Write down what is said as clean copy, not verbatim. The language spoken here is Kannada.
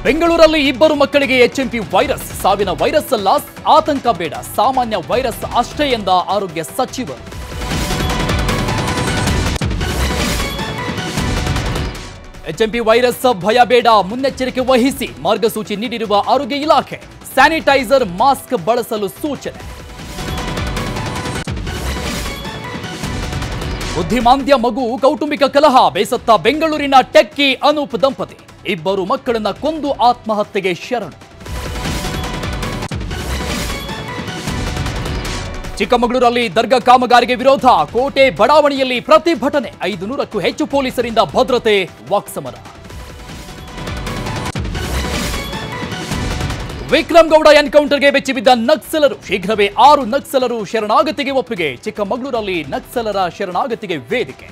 ಬೆಂಗಳೂರಲ್ಲಿ ಇಬ್ಬರು ಮಕ್ಕಳಿಗೆ ಎಚ್ಎಂಪಿ ವೈರಸ್. ಸಾವಿನ ವೈರಸ್ ಅಲ್ಲ, ಆತಂಕ ಬೇಡ, ಸಾಮಾನ್ಯ ವೈರಸ್ ಅಷ್ಟೇ ಎಂದ ಆರೋಗ್ಯ ಸಚಿವರು. ಎಚ್ಎಂಪಿ ವೈರಸ್ ಭಯ ಬೇಡ, ಮುನ್ನೆಚ್ಚರಿಕೆ ವಹಿಸಿ ಮಾರ್ಗಸೂಚಿ ನೀಡಿರುವ ಆರೋಗ್ಯ ಇಲಾಖೆ. ಸ್ಯಾನಿಟೈಸರ್, ಮಾಸ್ಕ್ ಬಳಸಲು ಸೂಚನೆ. ಬುದ್ಧಿಮಾಂದ್ಯ ಮಗು ಕೌಟುಂಬಿಕ ಕಲಹ, ಬೇಸತ್ತ ಬೆಂಗಳೂರಿನ ಟೆಕ್ಕಿ ಅನೂಪ್ ದಂಪತಿ. ಇಬ್ಬರು ಮಕ್ಕಳನ್ನ ಕೊಂದು ಆತ್ಮಹತ್ಯೆಗೆ ಶರಣು. ಚಿಕ್ಕಮಗಳೂರಲ್ಲಿ ದರ್ಗಾ ಕಾಮಗಾರಿಗೆ ವಿರೋಧ, ಕೋಟೆ ಬಡಾವಣೆಯಲ್ಲಿ ಪ್ರತಿಭಟನೆ. 500ಕ್ಕೂ ಹೆಚ್ಚು ಪೊಲೀಸರಿಂದ ಭದ್ರತೆ, ವಾಕ್ಸಮರ. ವಿಕ್ರಮ್ ಗೌಡ ಎನ್ಕೌಂಟರ್ಗೆ ಬೆಚ್ಚಿಬಿದ್ದ ನಕ್ಸಲರು. ಶೀಘ್ರವೇ 6 ನಕ್ಸಲರು ಶರಣಾಗತಿಗೆ ಒಪ್ಪಿಗೆ. ಚಿಕ್ಕಮಗಳೂರಲ್ಲಿ ನಕ್ಸಲರ ಶರಣಾಗತಿಗೆ ವೇದಿಕೆ.